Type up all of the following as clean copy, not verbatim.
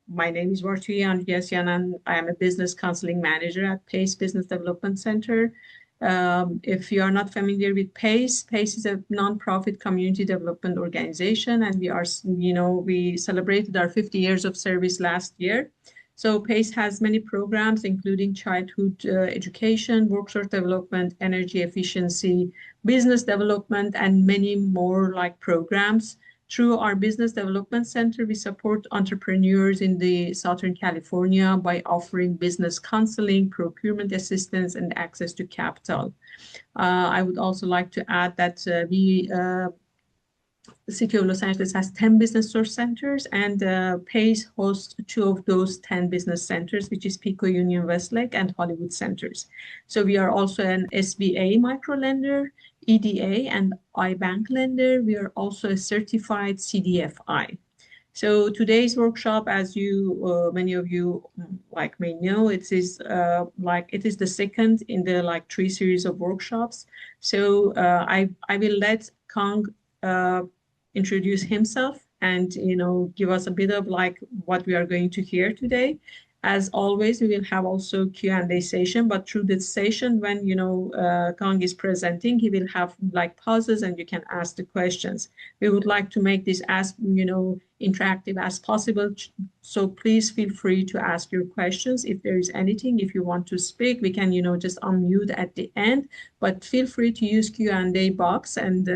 My name is Vartuyi Andreasyan, and I am a business counseling manager at PACE Business Development Center. If you are not familiar with PACE, PACE is a nonprofit community development organization, and we celebrated our 50 years of service last year. So PACE has many programs, including childhood education, workforce development, energy efficiency, business development, and many more like programs. Through our Business Development Center, we support entrepreneurs in the Southern California by offering business counseling, procurement assistance, and access to capital. I would also like to add that the City of Los Angeles has 10 BusinessSource Centers, and PACE hosts 2 of those 10 business centers, which is Pico-Union Westlake and Hollywood Centers. So we are also an SBA microlender, EDA, and iBank lender. We are also a certified CDFI. So today's workshop, as many of you may know, it is the second in the 3 series of workshops. So I will let Kang introduce himself and give us a bit of what we are going to hear today. As always, we will have also Q&A session, but through this session, when Kang is presenting, he will have pauses and you can ask the questions. We would like to make this as interactive as possible, so please feel free to ask your questions. If there is anything, if you want to speak, we can just unmute at the end, but feel free to use Q&A box, and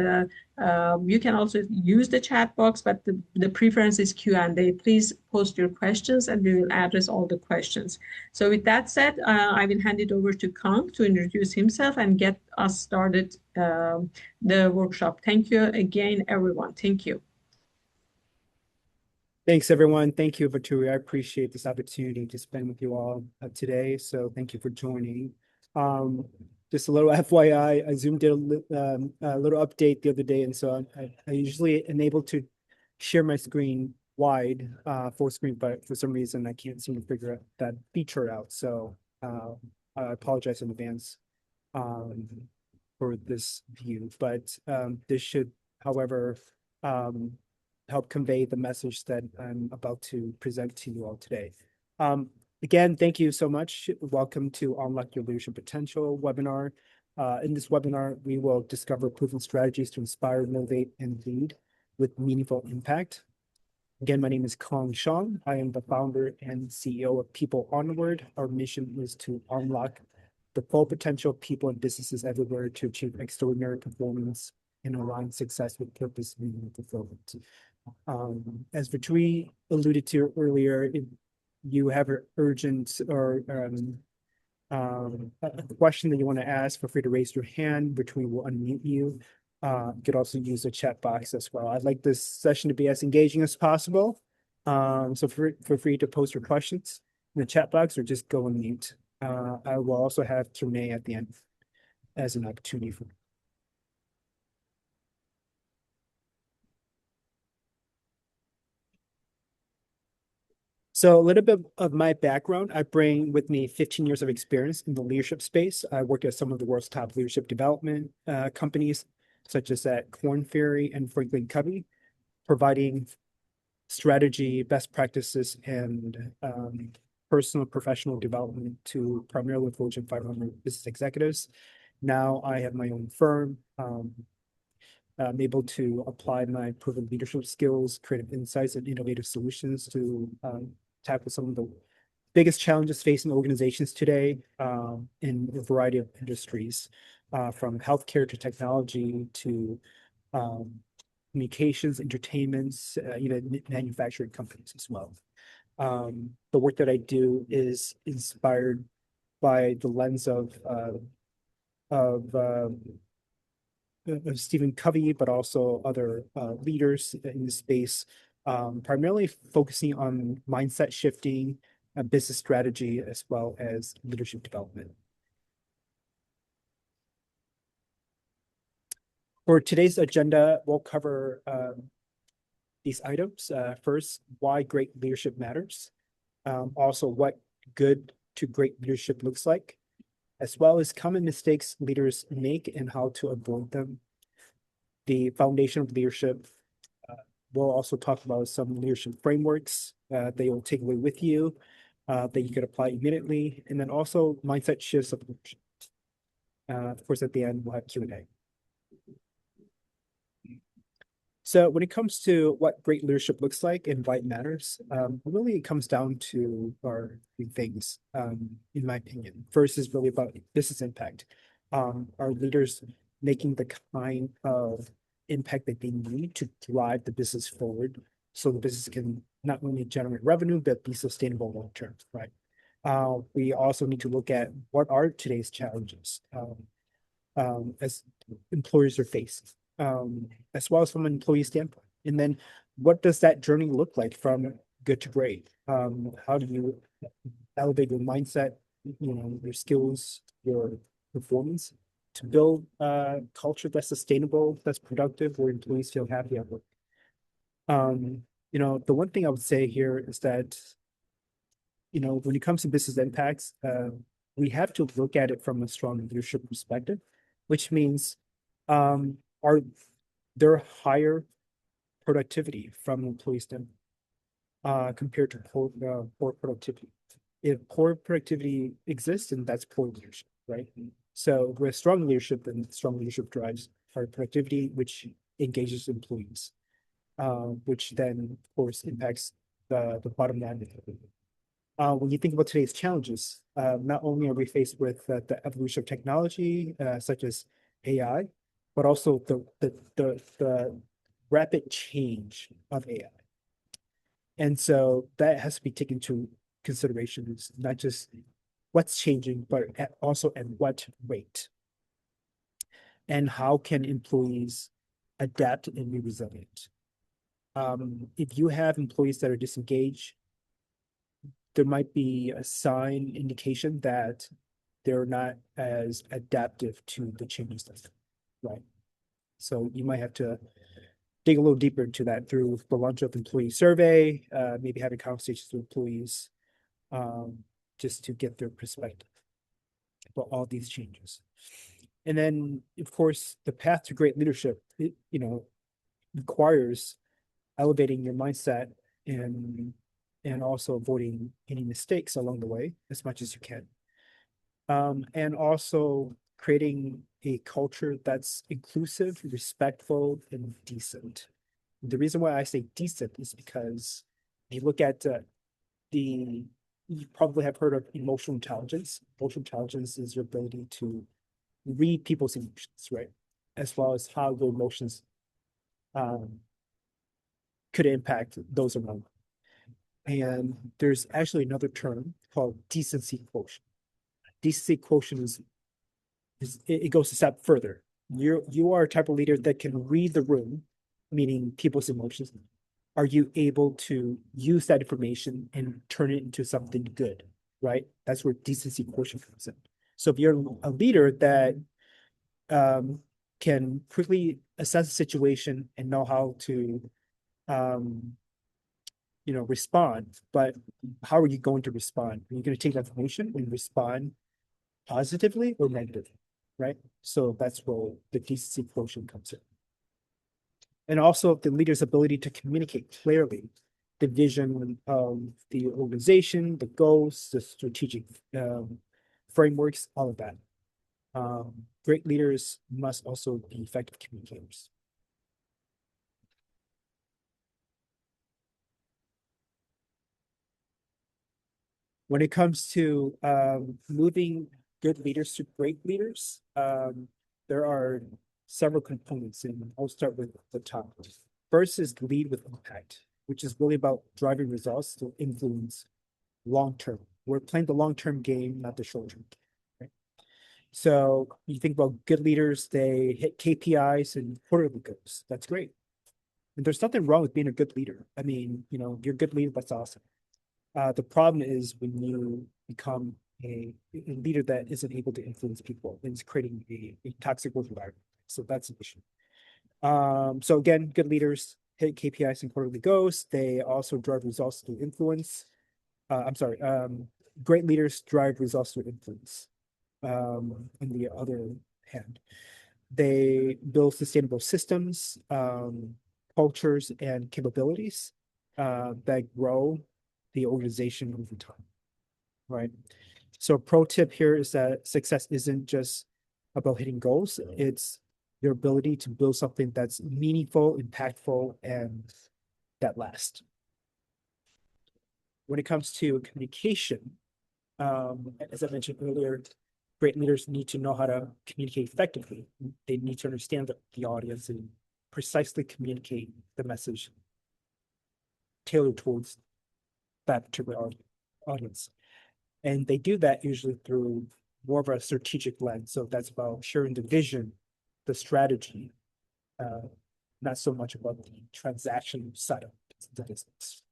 you can also use the chat box, but the preference is Q&A. Please post your questions and we will address all the questions. So with that said, I will hand it over to Kang to introduce himself and get us started the workshop. Thank you again, everyone. Thank you. Thanks, everyone. Thank you, Vartuyi. I appreciate this opportunity to spend with you all today. So thank you for joining. Just a little FYI, I Zoom did a little update the other day, and so I usually am able to share my screen wide, full screen, but for some reason I can't seem to figure that feature out. So I apologize in advance for this view, but this should, however, help convey the message that I'm about to present to you all today. Again, thank you so much. Welcome to Unlock Your Leadership Potential webinar. In this webinar, we will discover proven strategies to inspire, motivate, and lead with meaningful impact. Again, my name is Kang Shang. I am the founder and CEO of People Onward. Our mission is to unlock the full potential of people and businesses everywhere to achieve extraordinary performance and align success with purpose, meaning, and fulfillment. As Vartuyi alluded to earlier, you have an urgent or a question that you want to ask, feel free to raise your hand. Vartuyi will unmute you. You could also use the chat box as well. I'd like this session to be as engaging as possible. So feel free to post your questions in the chat box or just go on mute. I will also have Q&A at the end as an opportunity for you. So a little bit of my background. I bring with me 15 years of experience in the leadership space. I worked at some of the world's top leadership development companies, such as at Korn Ferry and Franklin Covey, providing strategy, best practices, and personal professional development to primarily Fortune 500 business executives. Now I have my own firm. I'm able to apply my proven leadership skills, creative insights, and innovative solutions to tackle some of the biggest challenges facing organizations today in a variety of industries, from healthcare to technology to communications, entertainments, even manufacturing companies as well. The work that I do is inspired by the lens of Stephen Covey, but also other leaders in the space, primarily focusing on mindset shifting, business strategy, as well as leadership development. For today's agenda, we'll cover these items. First, why great leadership matters. Also, what good to great leadership looks like, as well as common mistakes leaders make and how to avoid them. The foundation of leadership, we'll also talk about some leadership frameworks that you'll take away with you that you could apply immediately, and then also mindset shifts of leadership. Of course, at the end, we'll have Q&A. So when it comes to what great leadership looks like and why it matters, really it comes down to our three things, in my opinion. First is really about business impact. Are leaders making the kind of impact that they need to drive the business forward so the business can not only generate revenue, but be sustainable long term, right? We also need to look at what are today's challenges as employers are facing, as well as from an employee standpoint. And then what does that journey look like from good to great? How do you elevate your mindset, your skills, your performance to build a culture that's sustainable, that's productive, where employees feel happy at work? The one thing I would say here is that, when it comes to business impacts, we have to look at it from a strong leadership perspective, which means are there higher productivity from employees than compared to poor productivity? If poor productivity exists, then that's poor leadership, right? So with strong leadership, then strong leadership drives higher productivity, which engages employees, which then, of course, impacts the bottom line. When you think about today's challenges, not only are we faced with the evolution of technology, such as AI, but also the rapid change of AI. And so that has to be taken into consideration. It's not just what's changing, but also at what rate. And how can employees adapt and be resilient? If you have employees that are disengaged, there might be a sign indication that they're not as adaptive to the changes that's right. So you might have to dig a little deeper into that through the launch of employee survey, maybe having conversations with employees, just to get their perspective about all these changes. And then, of course, the path to great leadership, requires elevating your mindset and also avoiding any mistakes along the way as much as you can. And also creating a culture that's inclusive, respectful, and decent. The reason why I say decent is because if you look at you probably have heard of emotional intelligence. Emotional intelligence is your ability to read people's emotions, right? As well as how your emotions could impact those around you. And there's actually another term called decency quotient. Decency quotient is it goes a step further. You are a type of leader that can read the room, meaning people's emotions. Are you able to use that information and turn it into something good, right? That's where decency quotient comes in. So if you're a leader that can quickly assess the situation and know how to respond, but how are you going to respond? Are you going to take that information and respond positively or negatively, right? So that's where the decency quotient comes in. And also the leader's ability to communicate clearly the vision of the organization, the goals, the strategic frameworks, all of that. Great leaders must also be effective communicators. When it comes to moving good leaders to great leaders, there are several components, and I'll start with the top. First is lead with impact, which is really about driving results to influence long-term. We're playing the long-term game, not the short-term game, right? So you think about good leaders, they hit KPIs and quarterly goals. That's great. And there's nothing wrong with being a good leader. I mean, you're a good leader, that's awesome. The problem is when you become a leader that isn't able to influence people and is creating a toxic work environment. So that's an issue. So again, good leaders hit KPIs and quarterly goals. They also drive results through influence. Great leaders drive results through influence. On the other hand, they build sustainable systems, cultures and capabilities that grow the organization over time, right? So a pro tip here is that success isn't just about hitting goals. It's your ability to build something that's meaningful, impactful, and that lasts. When it comes to communication, as I mentioned earlier, great leaders need to know how to communicate effectively. They need to understand the audience and precisely communicate the message tailored towards that particular audience. And they do that usually through more of a strategic lens. So that's about sharing the vision, the strategy, not so much about the transaction side of the business.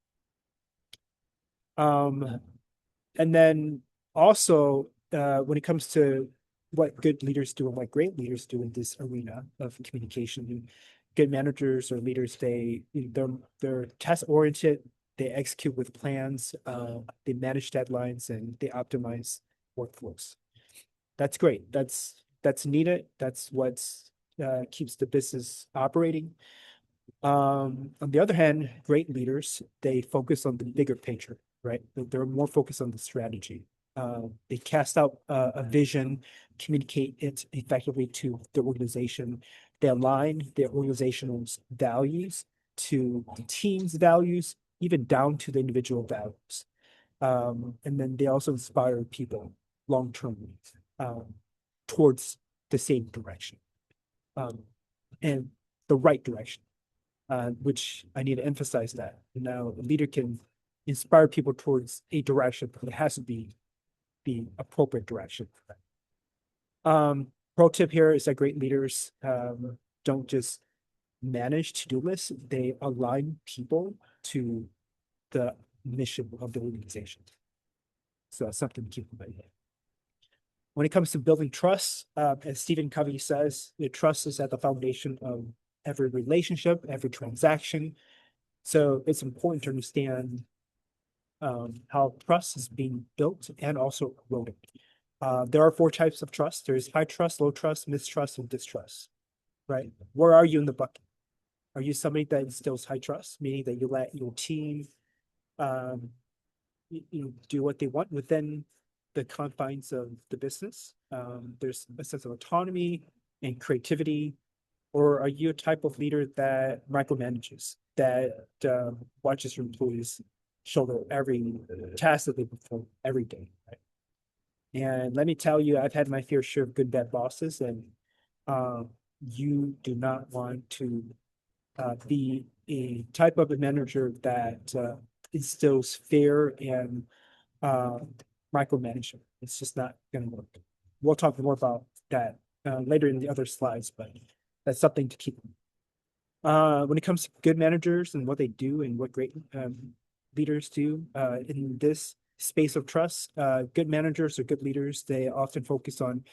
And then also, when it comes to what good leaders do and what great leaders do in this arena of communication, good managers or leaders, they're task oriented, they execute with plans, they manage deadlines, and they optimize workflows. That's great. That's needed. That's what keeps the business operating. On the other hand, great leaders, they focus on the bigger picture, right? They're more focused on the strategy. They cast out a vision, communicate it effectively to the organization. They align their organization's values to the team's values, even down to the individual values. And then they also inspire people long-term towards the same direction and the right direction. Which I need to emphasize that. Now, a leader can inspire people towards a direction, but it has to be the appropriate direction. Pro tip here is that great leaders don't just manage to-do lists, they align people to the mission of the organization. So that's something to keep in mind. When it comes to building trust, as Stephen Covey says, the trust is at the foundation of every relationship, every transaction. So it's important to understand how trust is being built and also eroded. There are 4 types of trust. There's high trust, low trust, mistrust, and distrust, right? Where are you in the bucket? Are you somebody that instills high trust, meaning that you let your team do what they want within the confines of the business? There's a sense of autonomy and creativity. Or are you a type of leader that micromanages, that watches your employees shoulder every task that they perform every day, right? And let me tell you, I've had my fair share of good, bad bosses, and you do not want to be a type of a manager that instills fear and micromanagement. It's just not going to work. We'll talk more about that later in the other slides, but that's something to keep. When it comes to good managers and what they do and what great leaders do in this space of trust, good managers or good leaders, they often focus on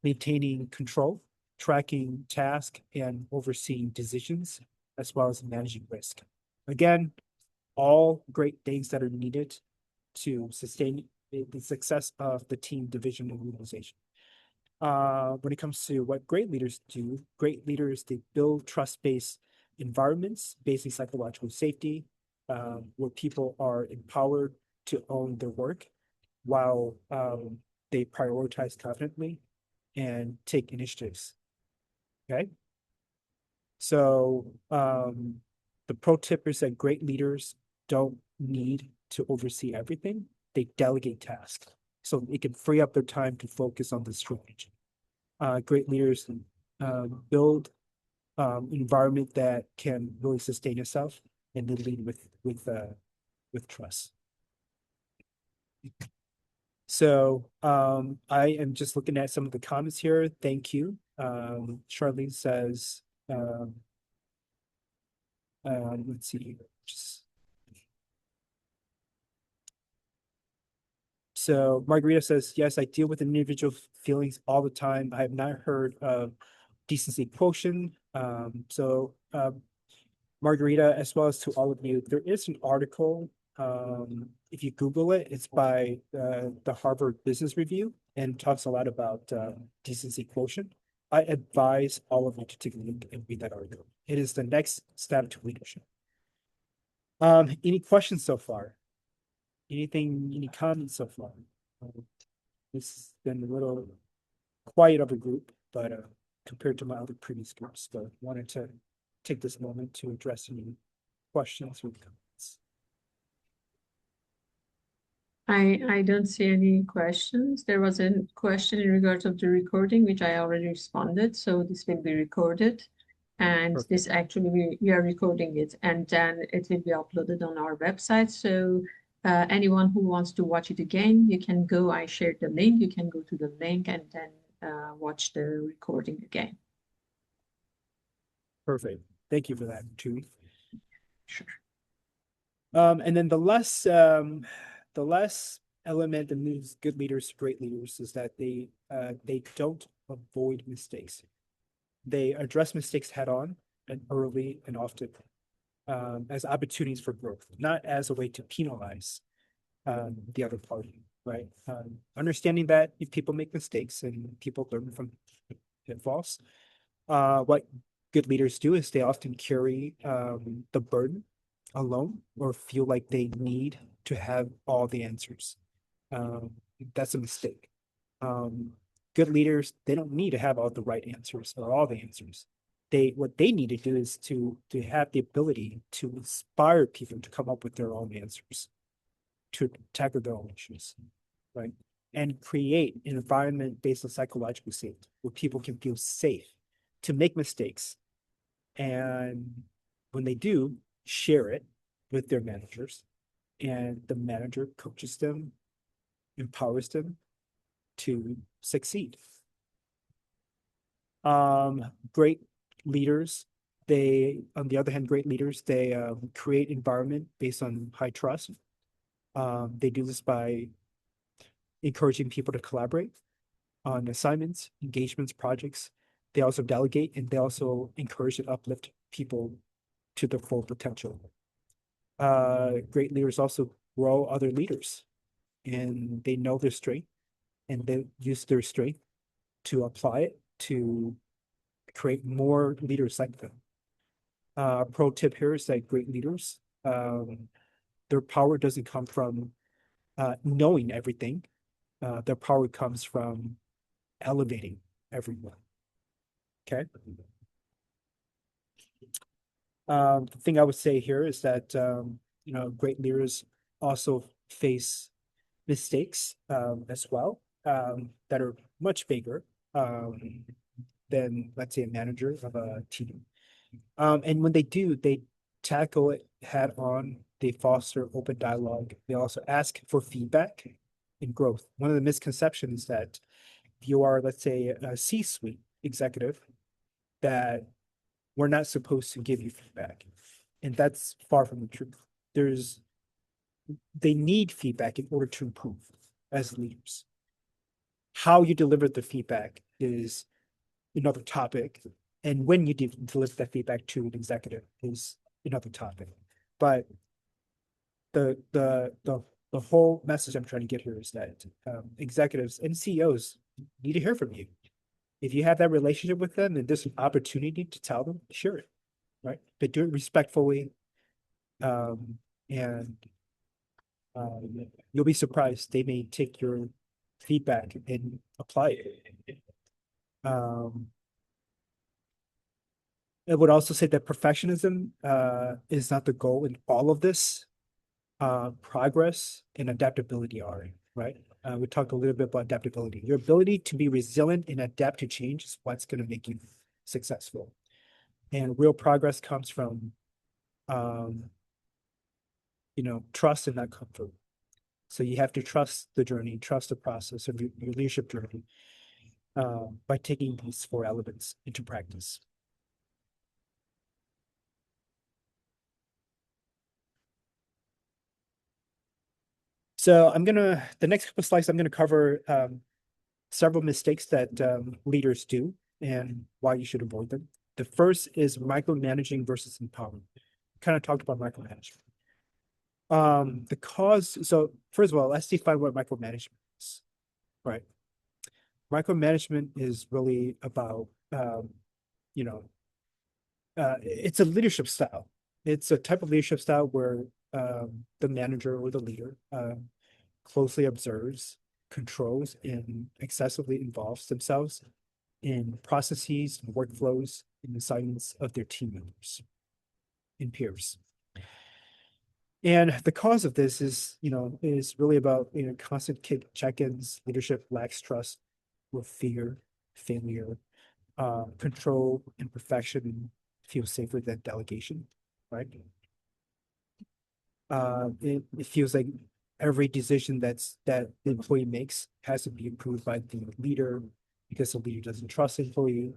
maintaining control, tracking tasks, and overseeing decisions, as well as managing risk. Again, all great things that are needed to sustain the success of the team, division, and organization. When it comes to what great leaders do, great leaders, they build trust-based environments, based on psychological safety, where people are empowered to own their work while they prioritize confidently and take initiatives. Okay. So the pro tip is that great leaders don't need to oversee everything. They delegate tasks so it can free up their time to focus on the strategy. Great leaders build an environment that can really sustain itself and then lead with trust. So I am just looking at some of the comments here. Thank you. Charlene says, let's see. So Margarita says, yes, I deal with individual feelings all the time. I have not heard of decency quotient. Margarita, as well as to all of you, there is an article. If you Google it, it's by the Harvard Business Review and talks a lot about decency quotient. I advise all of you to take a look and read that article. It is the next step to leadership. Any questions so far? Any comments so far? This has been a little quiet of a group, but compared to my other previous groups, but wanted to take this moment to address any questions or comments. I don't see any questions. There was a question in regards of the recording, which I already responded. So this will be recorded. And Perfect. this actually, we are recording it and then it will be uploaded on our website. So anyone who wants to watch it again, you can go, I shared the link, you can go to the link and then watch the recording again. Perfect. Thank you for that, Tui. Sure. And then the less element in these good leaders, great leaders, is that they don't avoid mistakes. They address mistakes head on and early and often as opportunities for growth, not as a way to penalize the other party, right? Understanding that if people make mistakes and people learn from pitfalls, what good leaders do is they often carry the burden alone or feel like they need to have all the answers. That's a mistake. Good leaders, they don't need to have all the right answers or all the answers. What they need to do is to have the ability to inspire people to come up with their own answers, to tackle their own issues, right? And create an environment based on psychological safety where people can feel safe to make mistakes. And when they do, share it with their managers, and the manager coaches them, empowers them to succeed. Great leaders, on the other hand, great leaders, they create environment based on high trust. They do this by encouraging people to collaborate on assignments, engagements, projects. They also delegate, and they also encourage and uplift people to their full potential. Great leaders also grow other leaders, and they know their strength, and they use their strength to apply it to create more leaders like them. Pro tip here is that great leaders, their power doesn't come from knowing everything. Their power comes from elevating everyone. Okay. The thing I would say here is that great leaders also face mistakes as well that are much bigger than, let's say, a manager of a team. And when they do, they tackle it head on. They foster open dialogue. They also ask for feedback and growth. One of the misconceptions is that you are, let's say, a C-suite executive, that we're not supposed to give you feedback. And that's far from the truth. They need feedback in order to improve as leaders. How you deliver the feedback is another topic. And when you deliver that feedback to an executive is another topic. But the whole message I'm trying to get here is that executives and CEOs need to hear from you. If you have that relationship with them and there's an opportunity to tell them, share it, right? But do it respectfully, and you'll be surprised. They may take your feedback and apply it. I would also say that perfectionism is not the goal in all of this. Progress and adaptability are, right? We talked a little bit about adaptability. Your ability to be resilient and adapt to change is what's going to make you successful. And real progress comes from, trust and not comfort. So you have to trust the journey, trust the process of your leadership journey by taking these 4 elements into practice. So the next couple of slides, I'm gonna cover several mistakes that leaders do and why you should avoid them. The first is micromanaging versus empowerment. Kind of talked about micromanagement. So first of all, let's define what micromanagement is, right? Micromanagement is really about you know, it's a leadership style. It's a type of leadership style where the manager or the leader closely observes, controls, and excessively involves themselves in processes and workflows and assignments of their team members and peers. And the cause of this is really about constant check-ins. Leadership lacks trust with fear, failure, control, and perfection feel safer than delegation, right? It feels like every decision that the employee makes has to be approved by the leader because the leader doesn't trust the employee.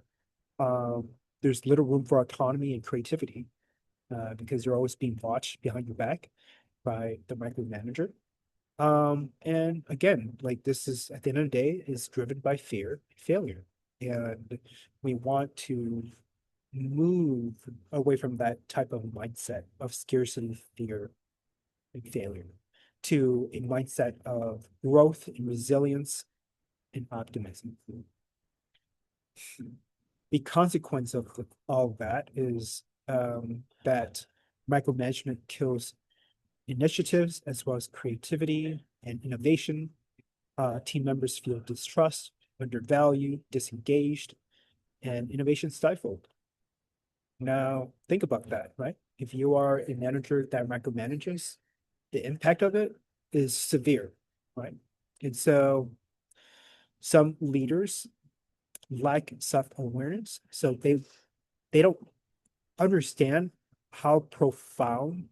There's little room for autonomy and creativity because you're always being watched behind your back by the micromanager. And again, like this is at the end of the day is driven by fear and failure. And we want to move away from that type of mindset of scarcity, fear, and failure to a mindset of growth and resilience and optimism. The consequence of all of that is that micromanagement kills initiatives as well as creativity and innovation. Team members feel distrust, undervalued, disengaged, and innovation stifled. Now, think about that, right? If you are a manager that micromanages, the impact of it is severe, right? And so some leaders lack self-awareness, so they don't understand how profound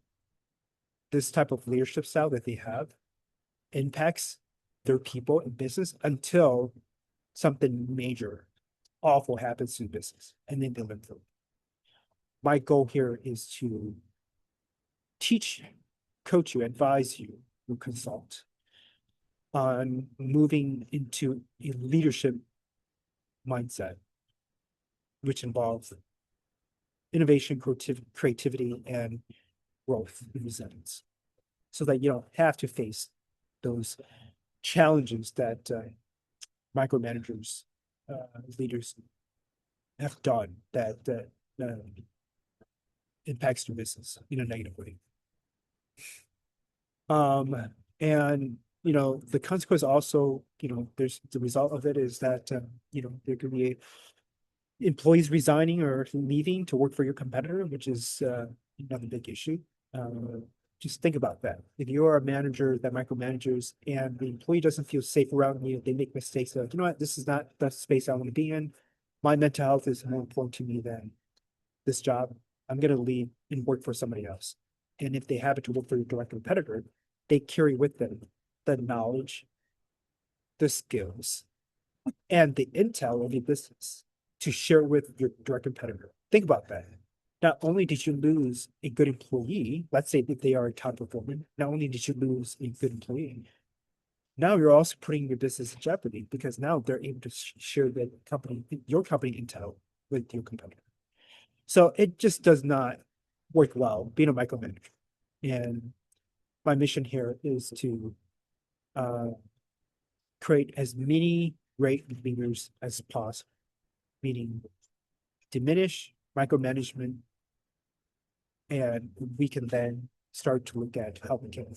this type of leadership style that they have impacts their people in business until something major, awful happens to the business, and then they learn through. My goal here is to teach you, coach you, advise you, and consult on moving into a leadership mindset, which involves innovation, creativity, and growth and resilience, so that you don't have to face those challenges that micromanagers, leaders have done that impacts your business in a negative way. And the consequence also, there's the result of it is that there could be employees resigning or leaving to work for your competitor, which is another big issue. Just think about that. If you are a manager that micromanages and the employee doesn't feel safe around you, they make mistakes like, you know what, this is not the space I want to be in. My mental health is more important to me than this job. I'm going to leave and work for somebody else. And if they happen to work for your direct competitor, they carry with them the knowledge, the skills, and the intel of your business to share with your direct competitor. Think about that. Not only did you lose a good employee, let's say that they are a top performer, not only did you lose a good employee, now you're also putting your business in jeopardy because now they're able to share your company intel with your competitor. So it just does not work well being a micromanager. And my mission here is to create as many great leaders as possible, meaning diminish micromanagement, and we can then start to look at how we can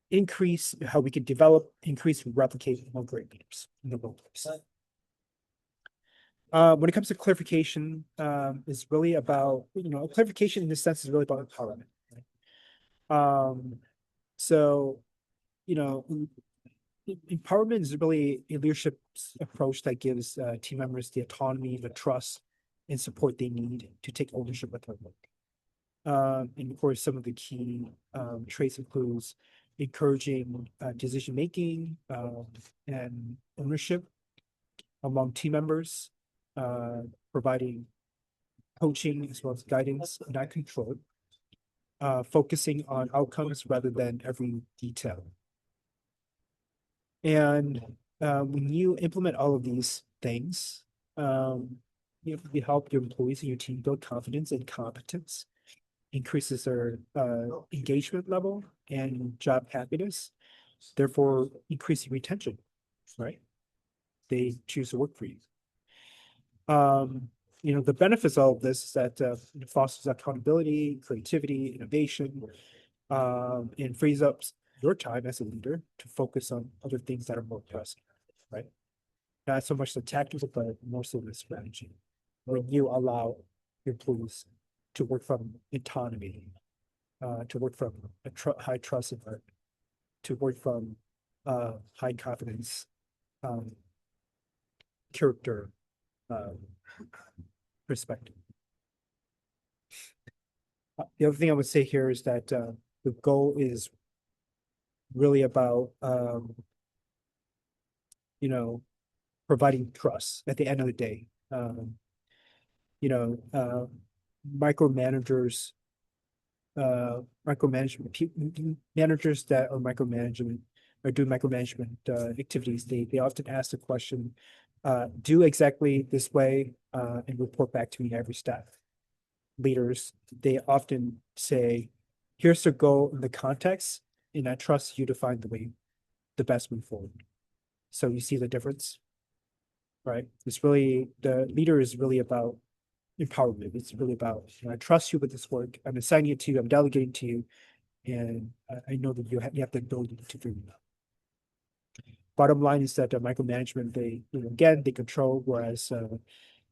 increase, how we can develop, increase, and replicate more great leaders in the workplace. When it comes to clarification, is really about, clarification in this sense is really about empowerment. Right? So, empowerment is really a leadership approach that gives team members the autonomy, the trust, and support they need to take ownership of their work. And of course, some of the key traits includes encouraging decision-making and ownership among team members, providing coaching as well as guidance, not control, focusing on outcomes rather than every detail. And when you implement all of these things, you help your employees and your team build confidence and competence, increases their engagement level and job happiness, therefore increasing retention, right? They choose to work for you. The benefits of all of this is that it fosters accountability, creativity, innovation, and frees up your time as a leader to focus on other things that are more pressing, right? Not so much the tactical, but more so the strategy. When you allow employees to work from autonomy, to work from a high trust environment, to work from high confidence, character perspective. The other thing I would say here is that the goal is really about providing trust at the end of the day. Micromanagers, managers that are micromanagement or do micromanagement activities, they often ask the question, do exactly this way and report back to me every step. Leaders, they often say, here's the goal in the context, and I trust you to find the best way forward. So you see the difference, right? The leader is really about empowerment. It's really about, I trust you with this work. I'm assigning it to you. I'm delegating to you. And I know that you have the ability to do it. Bottom line is that micromanagement, they control, whereas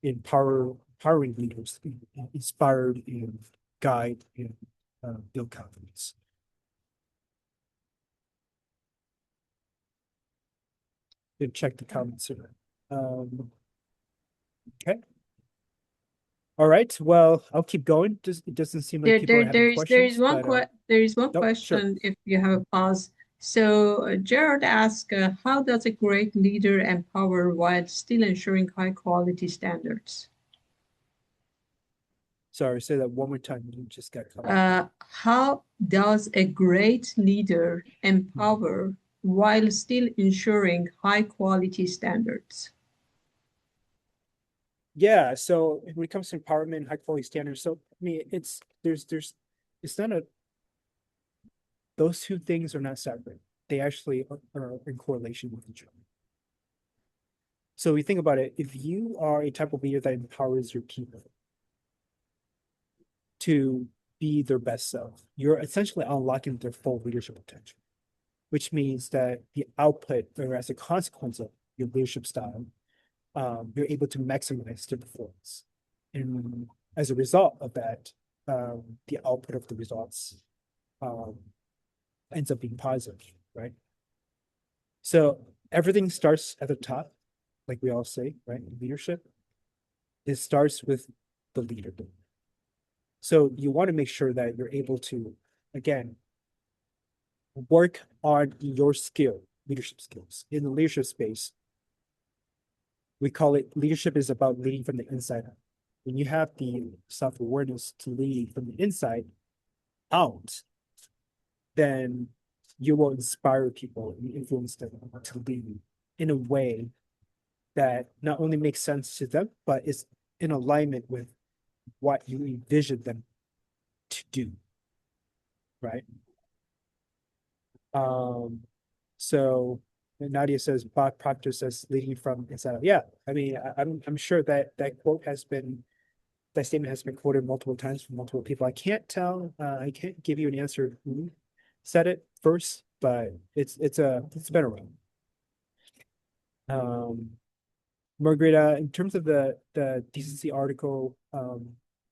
empowering leaders, inspired and guide and build confidence. And check the comments here. Okay. All right. Well, I'll keep going. It doesn't seem like people are having questions. There is one Sure. question if you have a pause. So Gerard asked, how does a great leader empower while still ensuring high quality standards? Sorry, say that one more time. You just got cut. How does a great leader empower while still ensuring high quality standards? Yeah, so when it comes to empowerment, high quality standards, so I mean, it's not those two things are not separate. They actually are in correlation with each other. So we think about it, if you are a type of leader that empowers your people to be their best self, you're essentially unlocking their full leadership potential, which means that the output, or as a consequence of your leadership style, you're able to maximize their performance. And as a result of that, the output of the results ends up being positive, right? So everything starts at the top, like we all say, right? Leadership, it starts with the leader. So you want to make sure that you're able to, again, work on your leadership skills. In the leadership space, we call it leadership is about leading from the inside out. When you have the self-awareness to lead from the inside out, then you will inspire people and influence them to lead in a way that not only makes sense to them, but is in alignment with what you envision them to do, right? So Nadia says, Bob Proctor says, leading from inside out. Yeah, I mean, I'm sure that that statement has been quoted multiple times from multiple people. I can't give you an answer who said it first, but it's been around. Margarita, in terms of the decency article,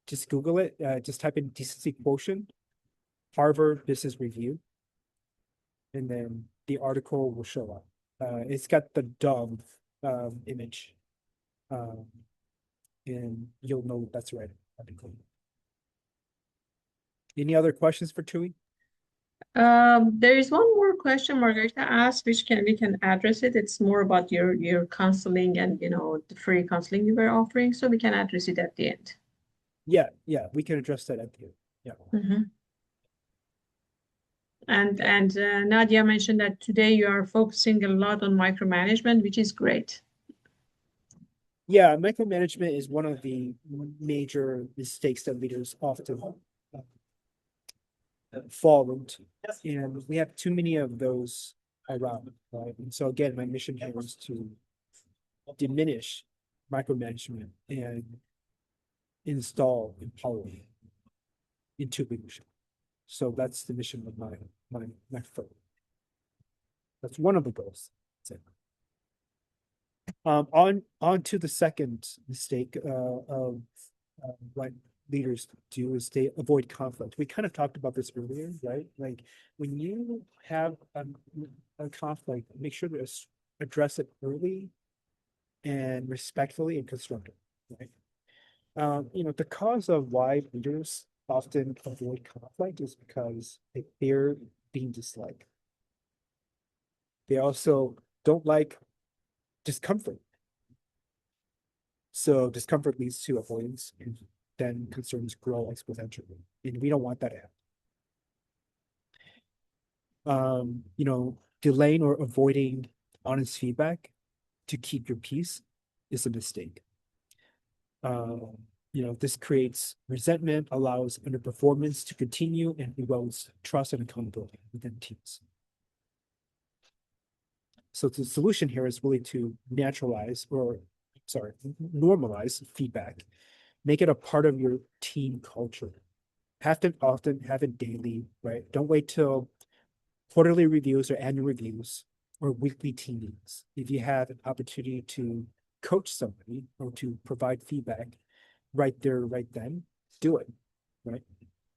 just Google it. Just type in decency quotient, Harvard Business Review, and then the article will show up. It's got the dove image, and you'll know that's right. Any other questions for Tui? There is one more question Margarita asked, which we can address it. It's more about your counseling and the free counseling you were offering, so we can address it at the end. Yeah, we can address that at the end. Yeah. Mm-hmm. And Nadia mentioned that today you are focusing a lot on micromanagement, which is great. Yeah, micromanagement is one of the major mistakes that leaders often fall into. And we have too many of those around, right? And so again, my mission here is to diminish micromanagement and install empowerment into leadership. So that's the mission of my firm. That's one of the goals. On to the second mistake of what leaders do is they avoid conflict. We kind of talked about this earlier, right? Like when you have a conflict, make sure to address it early and respectfully and constructively, right? The cause of why leaders often avoid conflict is because they fear being disliked. They also don't like discomfort. So discomfort leads to avoidance, and then concerns grow exponentially. And we don't want that to happen. Delaying or avoiding honest feedback to keep your peace is a mistake. This creates resentment, allows underperformance to continue, and erodes trust and accountability within teams. So the solution here is really to normalize feedback, make it a part of your team culture. Have it often, have it daily, right? Don't wait till quarterly reviews or annual reviews or weekly team meetings. If you have an opportunity to coach somebody or to provide feedback right there, right then, do it, right?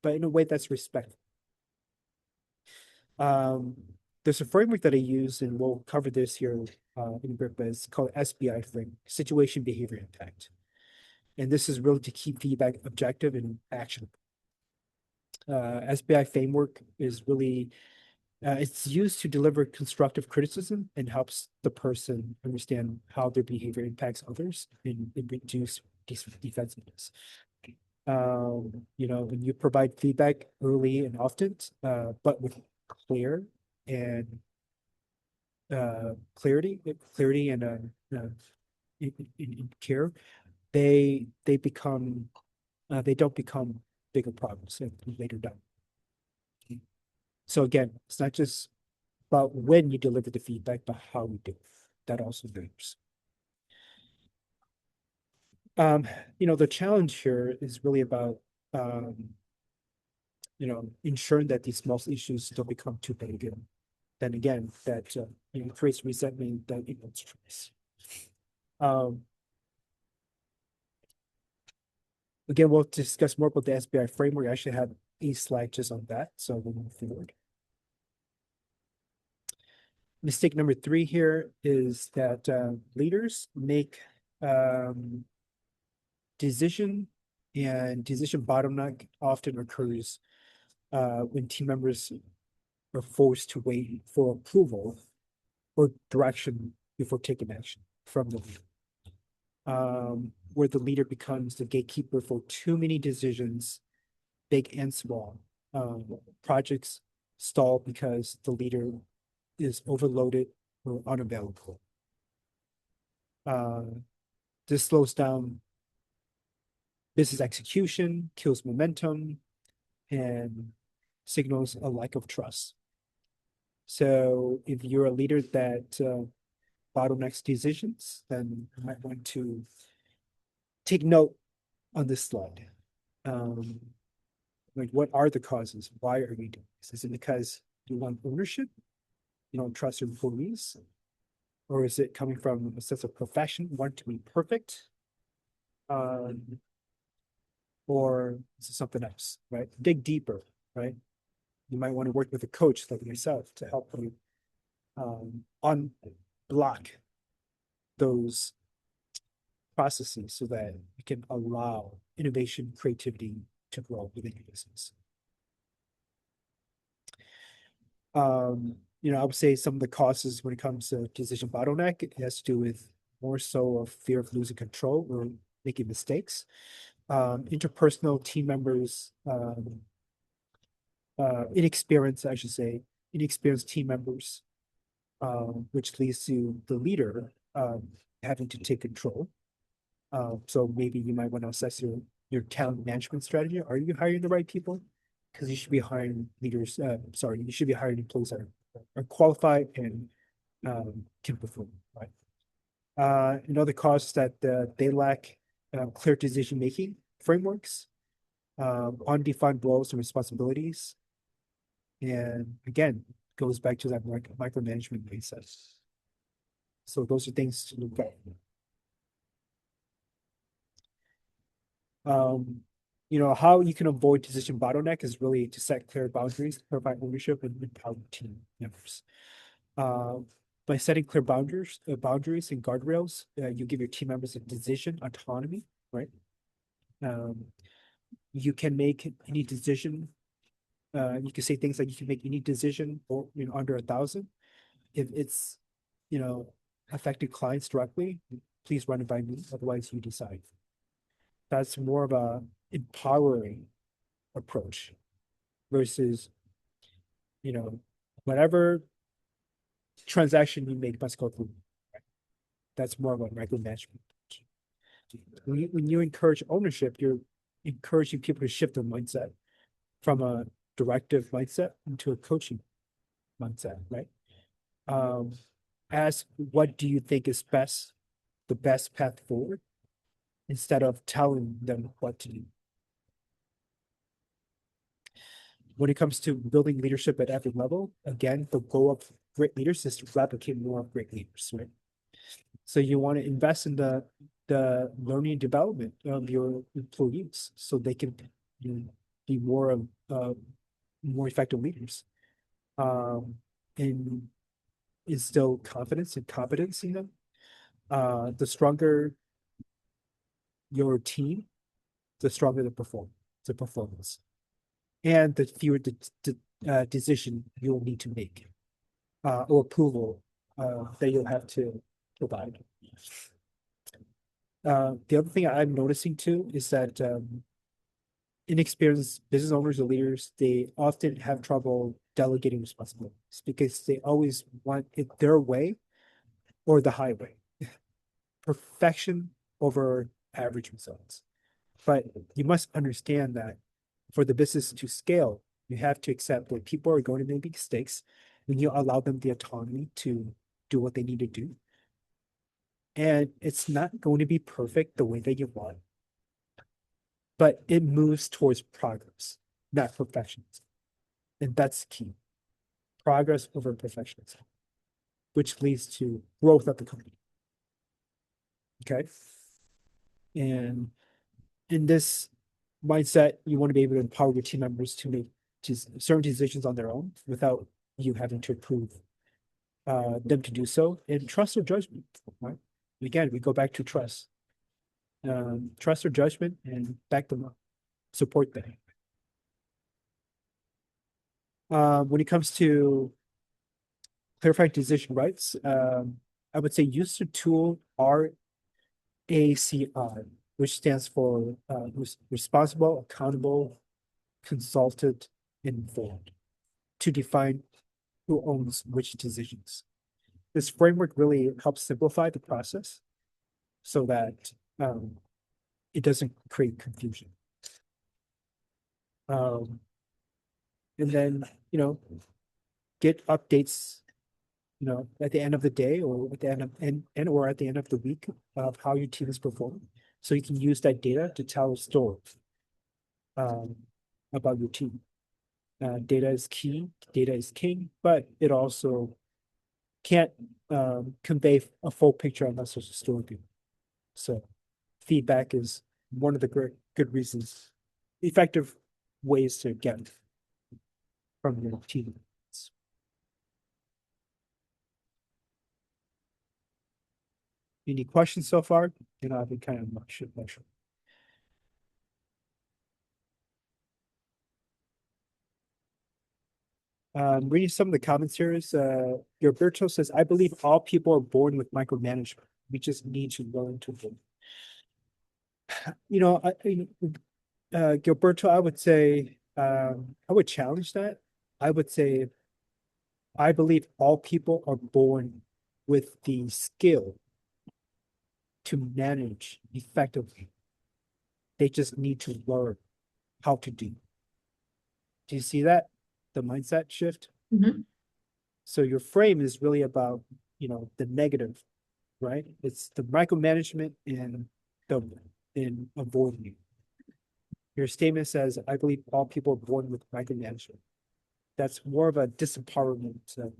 But in a way that's respectful. There's a framework that I use, and we'll cover this here in a bit, but it's called SBI framework, Situation Behavior Impact. And this is really to keep feedback objective and actionable. SBI framework is really, it's used to deliver constructive criticism and helps the person understand how their behavior impacts others and reduce defensiveness. When you provide feedback early and often, but with clear and clarity and in care, they don't become bigger problems later down. So again, it's not just about when you deliver the feedback, but how you do it. That also matters. The challenge here is really about ensuring that these small issues don't become too big. And then again, that creates resentment that equals stress. Again, we'll discuss more about the SBI framework. I actually have a slide just on that, so we'll move forward. Mistake number 3 here is that leaders make decision bottleneck often occurs when team members are forced to wait for approval or direction before taking action from the leader. Where the leader becomes the gatekeeper for too many decisions, big and small. Projects stall because the leader is overloaded or unavailable. This slows down business execution, kills momentum, and signals a lack of trust. So if you're a leader that bottlenecks decisions, then you might want to take note on this slide. Like, what are the causes? Why are you doing this? Is it because you want ownership? You don't trust your employees? Or is it coming from a sense of perfection, want to be perfect? Or is it something else, right? Dig deeper, right? You might want to work with a coach like yourself to help you unblock those processes so that you can allow innovation, creativity to grow within your business. I would say some of the causes when it comes to decision bottleneck, it has to do with more so of fear of losing control or making mistakes. Interpersonal team members, inexperienced team members, which leads to the leader having to take control. So maybe you might want to assess your talent management strategy. Are you hiring the right people? Because you should be hiring leaders. You should be hiring employees that are qualified and can perform, right? Another cause is that they lack clear decision-making frameworks, undefined roles and responsibilities. And again, goes back to that micromanagement mindset. So those are things to look at. How you can avoid decision bottleneck is really to set clear boundaries, provide ownership, and empower team members. By setting clear boundaries and guardrails, you give your team members a decision autonomy, right? You can make any decision. You can say things like you can make any decision or under 1,000. If it's affected clients directly, please run it by me. Otherwise, you decide. That's more of a empowering approach versus whatever transaction you make must go through. That's more of a micromanagement. When you encourage ownership, you're encouraging people to shift their mindset from a directive mindset into a coaching mindset, right? Ask what do you think is the best path forward, instead of telling them what to do. When it comes to building leadership at every level, again, the goal of great leaders is to replicate more of great leaders, right? So you want to invest in the learning and development of your employees so they can be more effective leaders, and instill confidence and competence in them. The stronger your team, the stronger the performance, and the fewer decision you'll need to make, or approval that you'll have to provide. The other thing I'm noticing too is that inexperienced business owners or leaders, they often have trouble delegating responsibilities because they always want it their way or the highway. Perfection over average results. But you must understand that for the business to scale, you have to accept that people are going to make mistakes, and you allow them the autonomy to do what they need to do. And it's not going to be perfect the way that you want, but it moves towards progress, not perfectionism. And that's key. Progress over perfectionism, which leads to growth of the company. Okay. And in this mindset, you want to be able to empower your team members to make certain decisions on their own without you having to approve them to do so, and trust their judgment. Right? Again, we go back to trust. Trust their judgment and back them up, support them. When it comes to clarifying decision rights, I would say use the tool RACI, which stands for responsible, accountable, consulted, informed, to define who owns which decisions. This framework really helps simplify the process so that it doesn't create confusion. And then, get updates, at the end of the day or at the end of or at the end of the week of how your team is performing. So you can use that data to tell a story about your team. Data is key, data is king, but it also can't convey a full picture unless there's a story. So feedback is one of the good reasons, effective ways to get from your team. Any questions so far? I've been kind of not sure. Reading some of the comments here is Gilberto says, I believe all people are born with micromanagement. We just need to learn to live. Gilberto, I would say, I would challenge that. I would say, I believe all people are born with the skill to manage effectively. They just need to learn how to do. Do you see that? The mindset shift? Mm-hmm. So your frame is really about, the negative right? It's the micromanagement and the in avoiding it. Your statement says, I believe all people are born with micromanagement. That's more of a disempowerment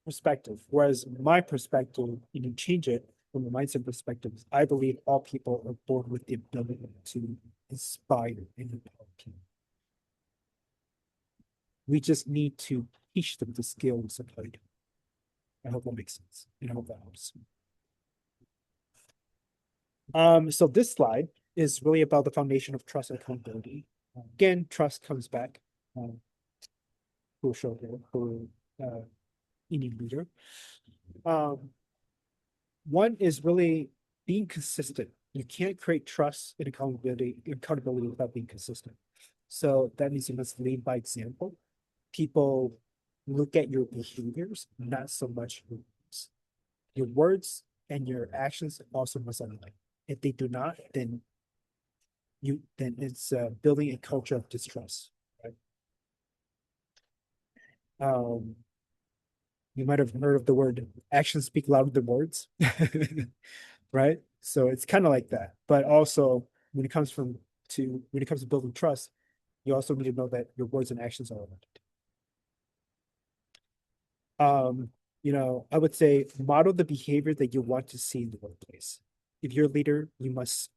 perspective. Whereas my perspective, you change it from a mindset perspective. I believe all people are born with the ability to inspire and empower people. We just need to teach them the skills of how to do it. I hope that makes sense. And I hope that helps. So this slide is really about the foundation of trust and accountability. Again, trust comes back. Crucial here for any leader. One is really being consistent. You can't create trust and accountability without being consistent. So that means you must lead by example. People look at your behaviors, not so much your words. Your words and your actions also must align. If they do not, then it's building a culture of distrust. Right? You might have heard of the word actions speak louder than words, right? So it's kind of like that. But also when it comes to building trust, you also need to know that your words and actions are aligned. I would say model the behavior that you want to see in the workplace. If you're a leader, you must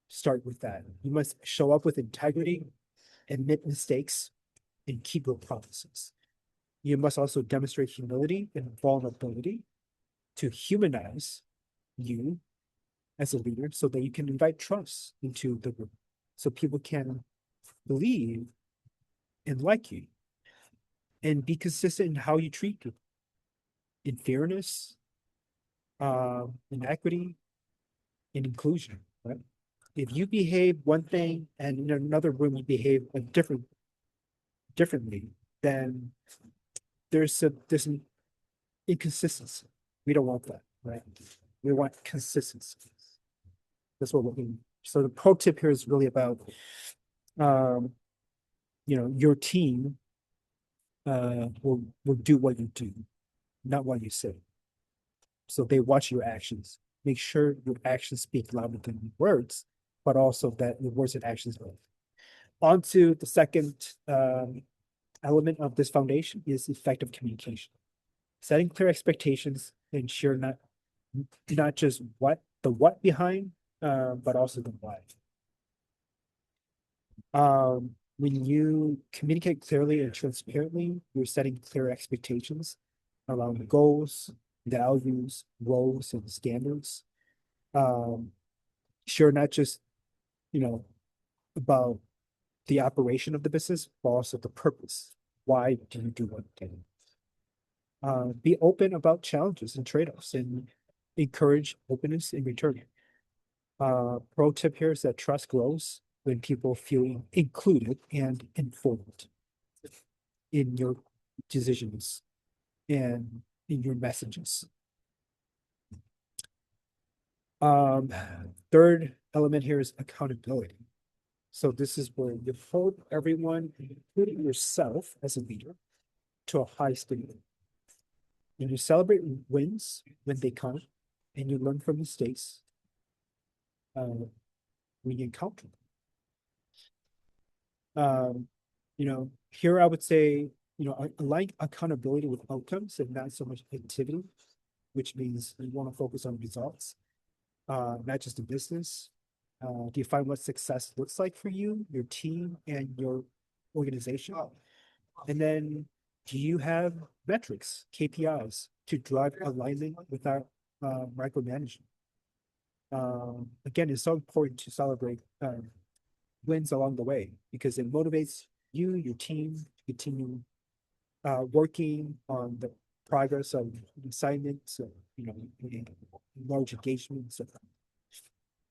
start with that. You must show up with integrity, admit mistakes, and keep your promises. You must also demonstrate humility and vulnerability to humanize you as a leader so that you can invite trust into the group so people can believe and like you, and be consistent in how you treat people in fairness, in equity, in inclusion, right? If you behave one thing and in another room you behave differently, then there's an inconsistency. We don't want that, right? We want consistency. That's what we're looking. So the pro tip here is really about, your team will do what you do, not what you say. So they watch your actions. Make sure your actions speak louder than your words, but also that your words and actions both. On to the second element of this foundation is effective communication. Setting clear expectations, ensure not just the what behind, but also the why. When you communicate clearly and transparently, you're setting clear expectations around goals, values, roles, and standards. Sure, not just, about the operation of the business, but also the purpose. Why do you do what you do? Be open about challenges and trade-offs and encourage openness in return. Pro tip here is that trust grows when people feel included and informed in your decisions and in your messages. Third element here is accountability. So this is where you hold everyone, including yourself as a leader, to a high standard. And you celebrate wins when they come, and you learn from mistakes when you encounter them. Here I would say, align accountability with outcomes and not so much activity, which means you want to focus on results, not just the business. Define what success looks like for you, your team, and your organization. And then, do you have metrics, KPIs, to drive alignment without micromanaging? Again, it's so important to celebrate wins along the way because it motivates you, your team, to continue working on the progress of assignments, large engagements.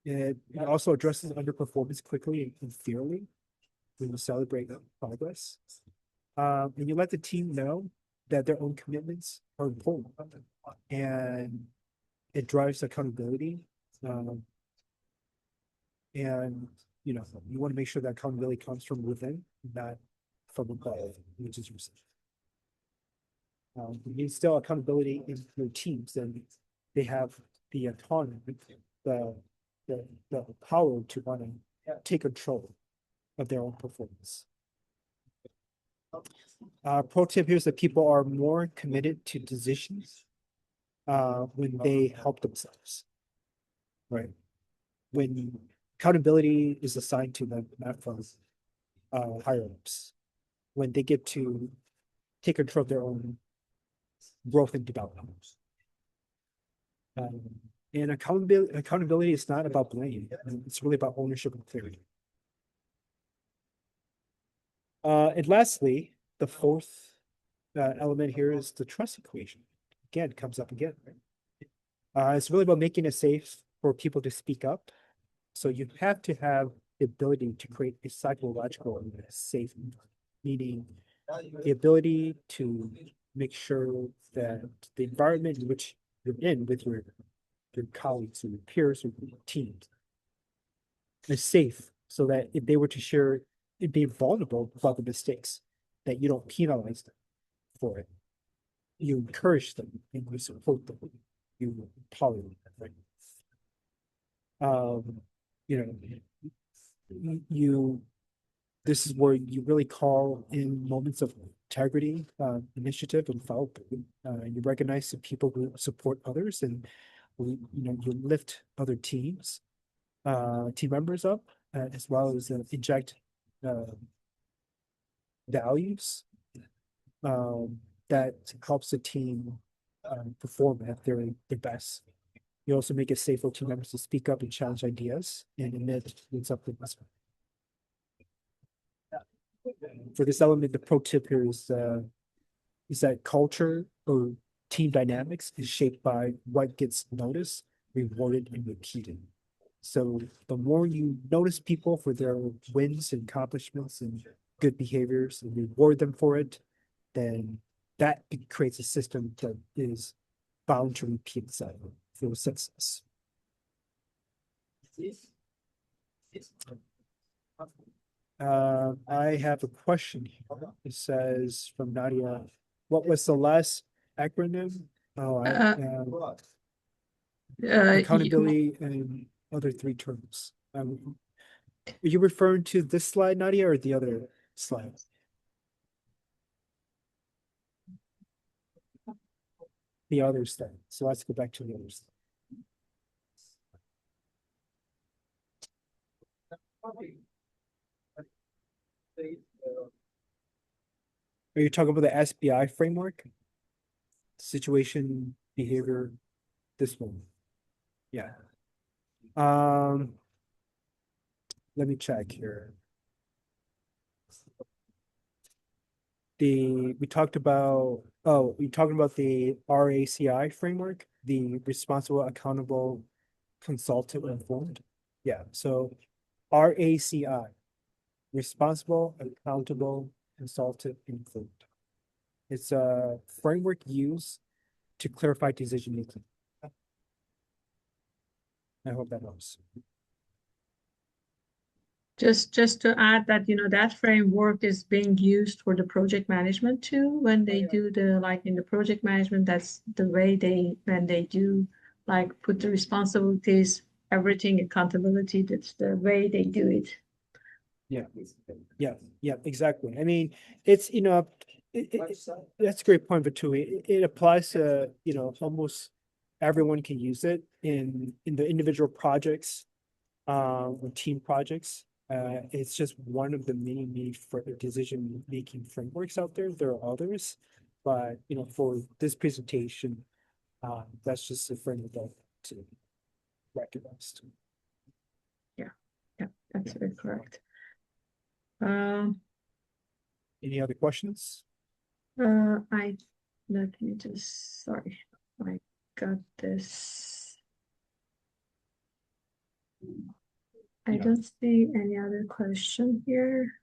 It also addresses underperformance quickly and fairly when you celebrate progress. And you let the team know that their own commitments are important. And it drives accountability. And you want to make sure that accountability comes from within, not from above, which is yourself. You need still accountability in your teams, and they have the autonomy, the, the power to want to take control of their own performance. Pro tip here is that people are more committed to decisions when they help themselves, right? When accountability is assigned to them, not from higher ups, when they get to take control of their own growth and development. And accountability is not about blame. It's really about ownership and clarity. And lastly, the fourth element here is the trust equation. Again, comes up again, right? It's really about making it safe for people to speak up. So you have to have the ability to create a psychological safe, meaning the ability to make sure that the environment in which you're in with your colleagues or your peers or your teams is safe, so that if they were to share, it'd be vulnerable about the mistakes, that you don't penalize them for it. You encourage them and you support them. You tolerate them, right? This is where you really call in moments of integrity, initiative, and follow through. You recognize the people who support others, and you lift other team members up, as well as inject values that helps the team perform at their best. You also make it safe for team members to speak up and challenge ideas and admit what's up with us. For this element, the pro tip here is that culture or team dynamics is shaped by what gets noticed, rewarded, and repeated. So the more you notice people for their wins and accomplishments and good behaviors and reward them for it, then that creates a system that is bound to repeat itself for success. I have a question here. It says from Nadia, what was the last acronym? Accountability and other three terms. Are you referring to this slide, Nadia, or the other slide? The other slide. So let's go back to the other slide. Are you talking about the SBI framework? Situation, behavior, this one. Yeah. Let me check here. We talked about the RACI framework, the responsible, accountable, consultative, informed. Yeah, so RACI, responsible, accountable, consultative, informed. It's a framework used to clarify decision making. I hope that helps. Just to add that, that framework is being used for the project management too. When they do in the project management, that's the way when they do put the responsibilities, everything, accountability, that's the way they do it. Yeah, exactly. I mean, it's, that's a great point, but too, it applies to, almost everyone can use it in the individual projects, or team projects. It's just one of the many decision-making frameworks out there. There are others, but for this presentation, that's just a framework to recognize. Yeah, that's very correct. Any other questions? Let me just, sorry, I got this. I don't see any other question here.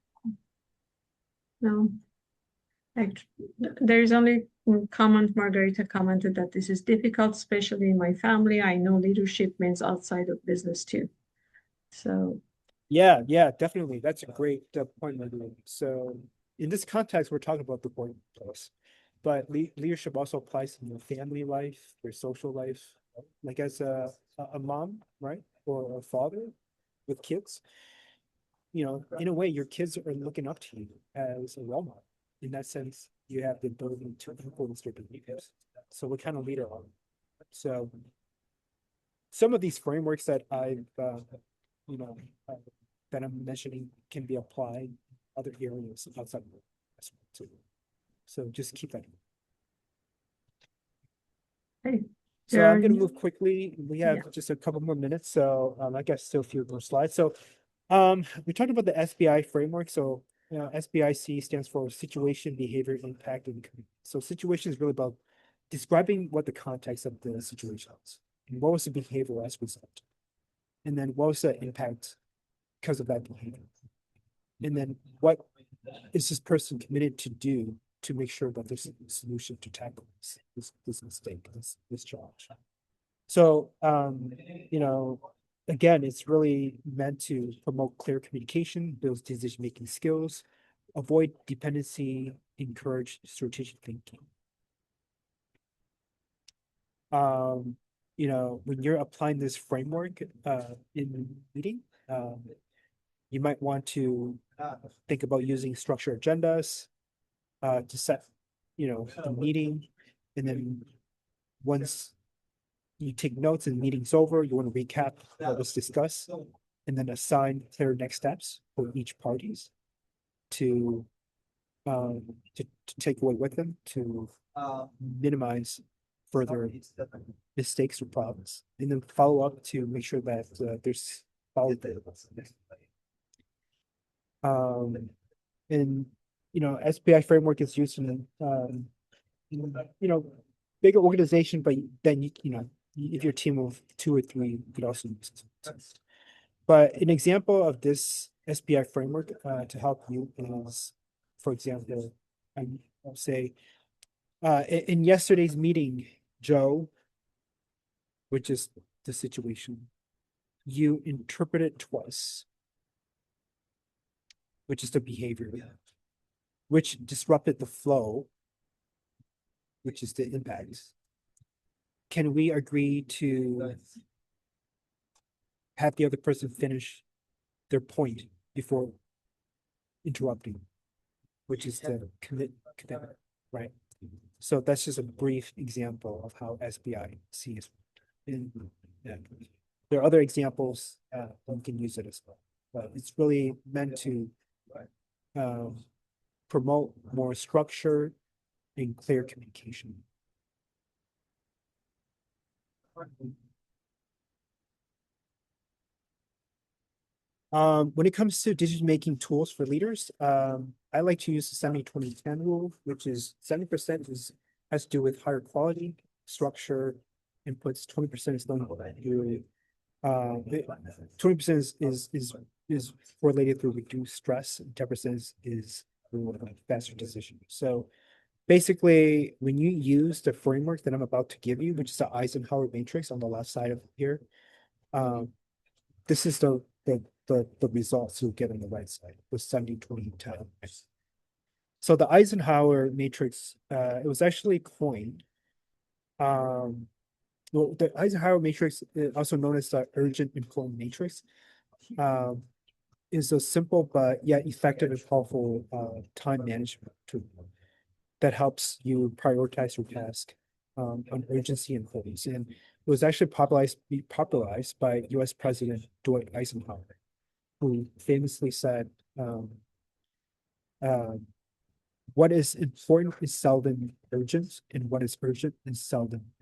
No. There is only comment. Margarita commented that this is difficult, especially in my family. I know leadership means outside of business too. So. Yeah, definitely. That's a great point, Margarita. So in this context, we're talking about the workplace, but leadership also applies in your family life, your social life, like as a mom, right? Or a father with kids, in a way, your kids are looking up to you as a role model. In that sense, you have the ability to influence their behaviors. So what kind of leader are you? So some of these frameworks that you know, uh, that I'm mentioning can be applied other areas outside of work as well too. So just keep that in mind. Okay. So There I'm are, going to move quickly. We yeah. have just a couple more minutes, so I guess still a few more slides. So we talked about the SBI framework. So SBIC stands for Situation, Behavior, Impact, and Community. So situation is really about describing what the context of the situation is, and what was the behavior as a result, and then what was the impact because of that behavior, and then what is this person committed to do to make sure that there's a solution to tackle this mistake, this challenge. So, again, it's really meant to promote clear communication, build decision-making skills, avoid dependency, encourage strategic thinking. When you're applying this framework in meeting, you might want to think about using structured agendas to set, the meeting, and then once you take notes and the meeting's over, you want to recap what was discussed, and then assign clear next steps for each parties to take away with them to minimize further mistakes or problems, and then follow up to make sure that there's followed. And SPI framework is used in bigger organization, but then if you're a team of 2 or 3, you could also use it. But an example of this SPI framework to help you is, for example, I'll say in yesterday's meeting, Joe, which is the situation, you interpreted twice, which is the behavior, which disrupted the flow, which is the impact. Can we agree to have the other person finish their point before interrupting, which is the commitment, right? So that's just a brief example of how SBI sees it. There are other examples you can use it as well, but it's really meant to promote more structure and clear communication. When it comes to decision-making tools for leaders, I like to use the 70-20-10 rule, which is 70% has to do with higher quality, structure, inputs, 20% is done through 20% is correlated through reduced stress, and 10% is through faster decision. So basically, when you use the framework that I'm about to give you, which is the Eisenhower matrix on the left side of here, this is the results you'll get on the right side with 70-20-10. So the Eisenhower matrix, it was actually coined. Well, the Eisenhower matrix, also known as the urgent important matrix, is a simple but yet effective and powerful time management tool that helps you prioritize your task on urgency and importance. And it was actually popularized by U.S. President Dwight Eisenhower, who famously said, what is important is seldom urgent, and what is urgent is seldom.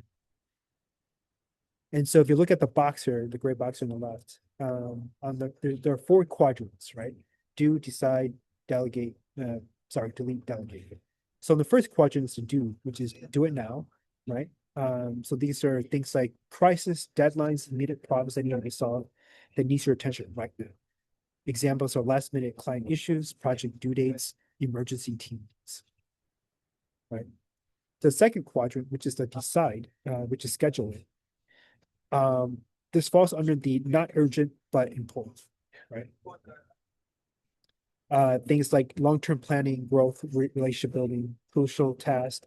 And so if you look at the box here, the gray box on the left, there are 4 quadrants, right? Do, decide, delegate, delete, delegate. So the first quadrant is to do, which is do it now, right? So these are things like crisis, deadlines, immediate problems that need to be solved that needs your attention right now. Examples are last minute client issues, project due dates, emergency teams, right? The second quadrant, which is the decide, which is scheduling. This falls under the not urgent but important, right? Things like long-term planning, growth, relationship building, crucial tasks,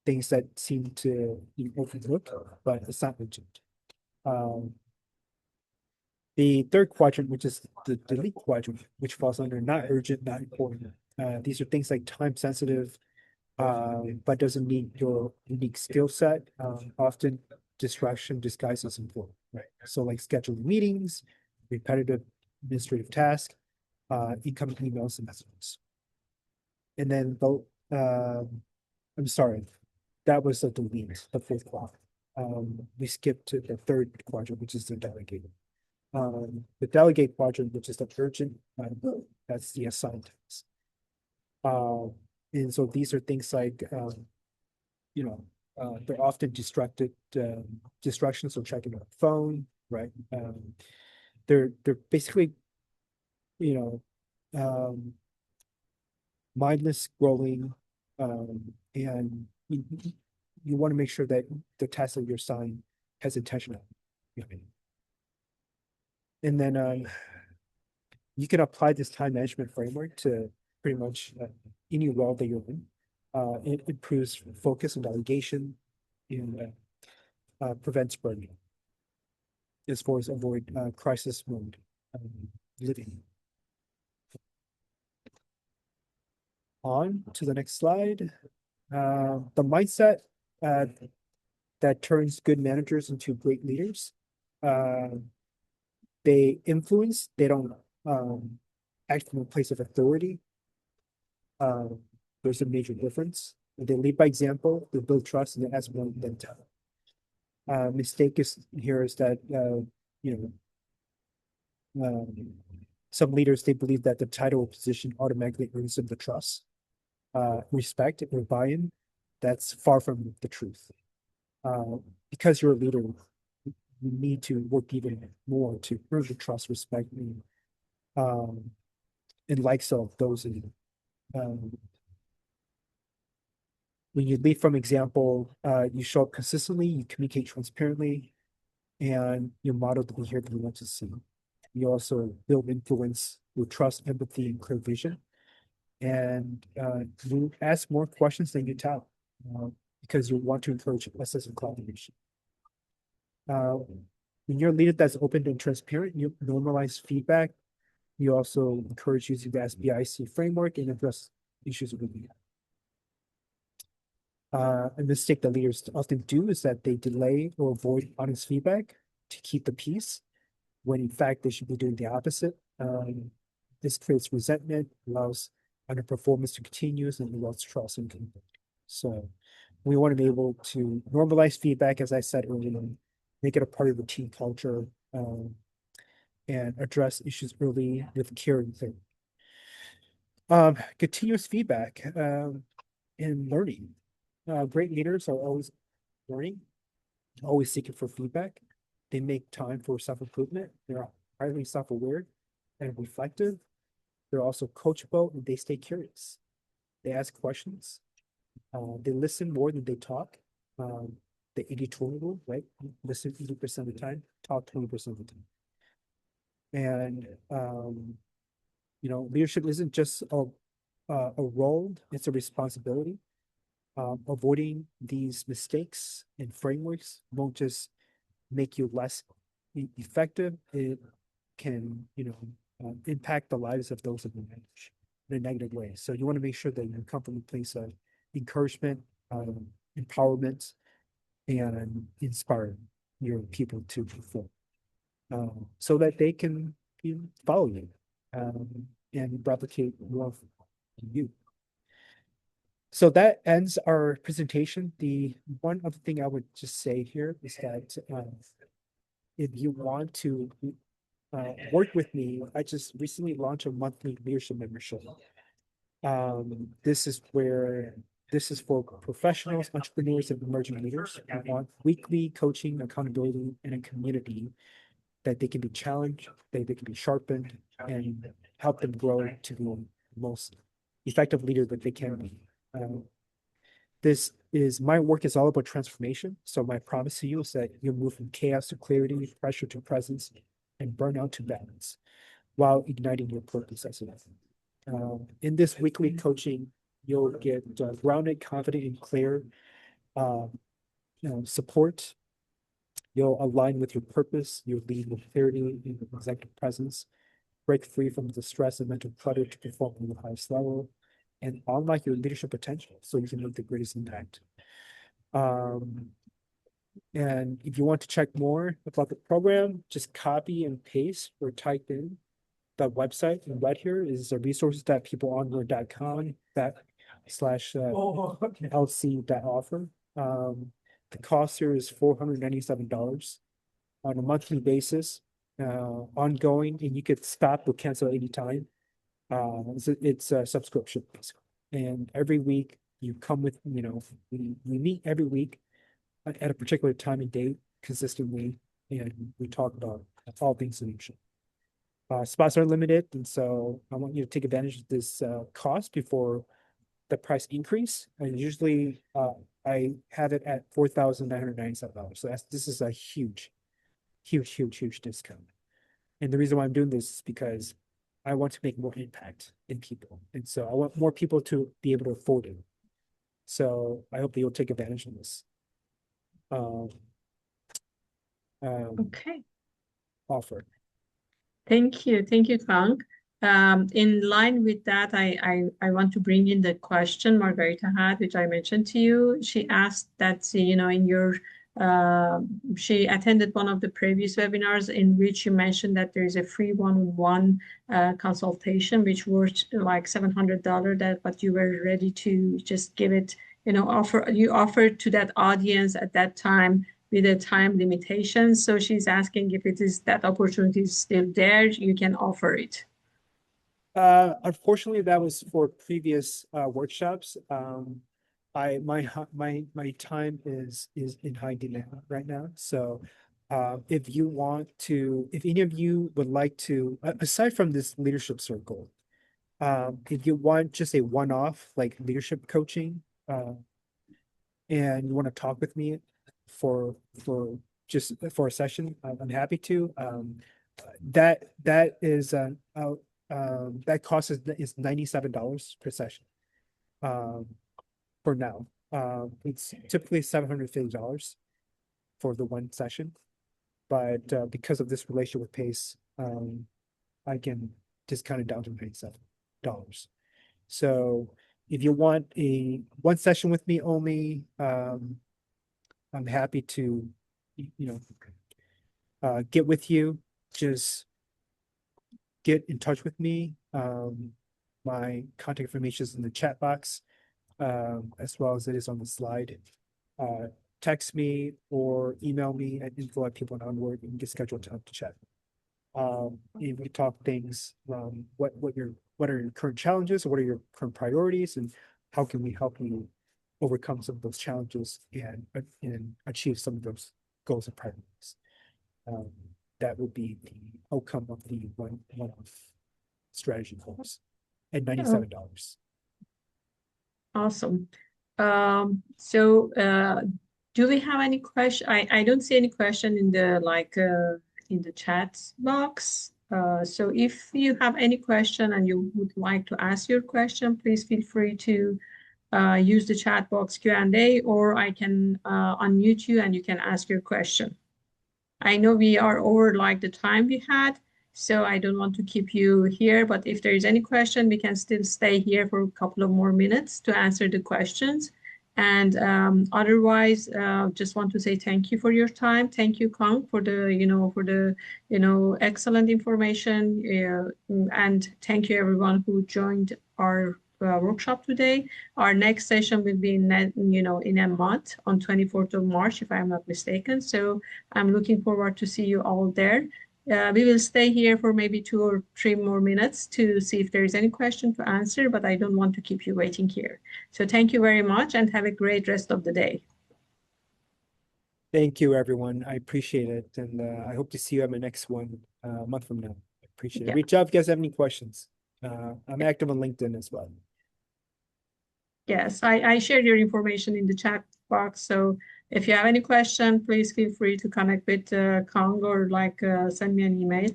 things that seem to be overlooked, but it's not urgent. The third quadrant, which is the delete quadrant, which falls under not urgent, not important. These are things like time sensitive, but doesn't meet your unique skill set. Often distraction disguises important, right? So like scheduling meetings, repetitive administrative tasks, incoming emails and messages. And then I'm sorry, that was the delete, the fifth quadrant. We skipped to the third quadrant, which is the delegate. The delegate quadrant, which is the urgent, that's the assigned tasks. And so these are things like, they're often distractions or checking on the phone, right? They're basically, you know, mindless scrolling, and you want to make sure that the task that you're assigned has intention. And then you can apply this time management framework to pretty much any role that you're in. It improves focus and delegation and prevents burnout as far as avoid crisis mode living. On to the next slide. The mindset that turns good managers into great leaders. They influence, they don't act from a place of authority. There's a major difference. They lead by example, they build trust, and they ask more than tell. Mistake is here is that some leaders, they believe that the title or position automatically earns them the trust, respect, or buy-in. That's far from the truth. Because you're a leader, you need to work even more to earn the trust, respect, and likes of those in you. When you lead from example, you show up consistently, you communicate transparently, and you model the behavior you want to see. You also build influence with trust, empathy, and clear vision. And you ask more questions than you tell, because you want to encourage lessons and collaboration. When you're a leader that's open and transparent, you normalize feedback. You also encourage using the SBIC framework and address issues with you. A mistake that leaders often do is that they delay or avoid honest feedback to keep the peace, when in fact they should be doing the opposite. This creates resentment, allows underperformance to continue, and erodes trust and commitment. So we want to be able to normalize feedback, as I said earlier, make it a part of the team culture, and address issues early with care and clarity. Continuous feedback and learning. Great leaders are always learning, always seeking for feedback. They make time for self-improvement. They're highly self-aware and reflective. They're also coachable, and they stay curious. They ask questions. They listen more than they talk. The 80-20 rule, right? Listen 80% of the time, talk 20% of the time. And leadership isn't just a role, it's a responsibility. Avoiding these mistakes and frameworks won't just make you less effective. It can, impact the lives of those that you manage in a negative way. So you want to make sure that you come from a place of encouragement, empowerment, and inspire your people to perform, so that they can follow you and replicate more of you. So that ends our presentation. The one other thing I would just say here is that if you want to work with me, I just recently launched a monthly leadership membership. This is for professionals, entrepreneurs, and emerging leaders who want weekly coaching, accountability, and a community that they can be challenged, that they can be sharpened, and help them grow to be the most effective leader that they can be. My work is all about transformation. So my promise to you is that you'll move from chaos to clarity, pressure to presence, and burnout to balance, while igniting your purpose as a leader. In this weekly coaching, you'll get grounded, confident, and clear support. You'll align with your purpose. You'll lead with clarity and executive presence. Break free from the stress and mental clutter to perform at the highest level, and unlock your leadership potential so you can make the greatest impact. And if you want to check more about the program, just copy and paste or type in the website. And right here is resources.peopleonward.com /LC.offer. The cost here is $497 on a monthly basis, ongoing, and you could stop or cancel anytime. It's a subscription, basically. And every week you come with, we meet every week at a particular time and date consistently, and we talk about all things solution. Spots are limited, and so I want you to take advantage of this cost before the price increase. And usually I have it at $4,997. So this is a huge discount. And the reason why I'm doing this is because I want to make more impact in people. And so I want more people to be able to afford it. So I hope that you'll take advantage of this Okay. offer. Thank you, Kang. In line with that, I want to bring in the question Margarita had, which I mentioned to you. She asked that, in your she attended one of the previous webinars in which you mentioned that there is a free one-on-one consultation, which worth like $700, but you were ready to just give it, offered to that audience at that time with a time limitation. So she's asking if that opportunity is still there, you can offer it. Unfortunately, that was for previous workshops. My time is in high demand right now. So if any of you would like to, aside from this leadership circle, if you want just a one-off like leadership coaching, and you want to talk with me for a session, I'm happy to. That cost is $97 per session. For now, it's typically $750 for the one session, but because of this relationship with Pace, I can discount it down to $97. So if you want a one session with me only, I'm happy to, get with you. Just get in touch with me. My contact information is in the chat box, as well as it is on the slide. Text me or email me at info@peopleonward and get scheduled time to chat. And we talk things, what are your current challenges, what are your current priorities, and how can we help you overcome some of those challenges and achieve some of those goals and priorities. That would be the outcome of the one-off strategy course at $97. Awesome. Do we have any question? I don't see any question in the chat box. So if you have any question and you would like to ask your question, please feel free to use the chat box Q&A, or I can unmute you and you can ask your question. I know we are over the time we had, so I don't want to keep you here, but if there is any question, we can still stay here for a couple of more minutes to answer the questions. And otherwise, just want to say thank you for your time. Thank you, Kang, for the excellent information. And thank you everyone who joined our workshop today. Our next session will be in a month on 24th of March, if I'm not mistaken. So I'm looking forward to see you all there. We will stay here for maybe 2 or 3 more minutes to see if there is any question to answer, but I don't want to keep you waiting here. So thank you very much and have a great rest of the day. Thank you, everyone. I appreciate it. And I hope to see you at my next one a month from now. I appreciate it. Reach out if you guys have any questions. I'm active on LinkedIn as well. Yes, I shared your information in the chat box. So if you have any question, please feel free to connect with Kang or send me an email.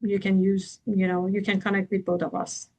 You can connect with both of us.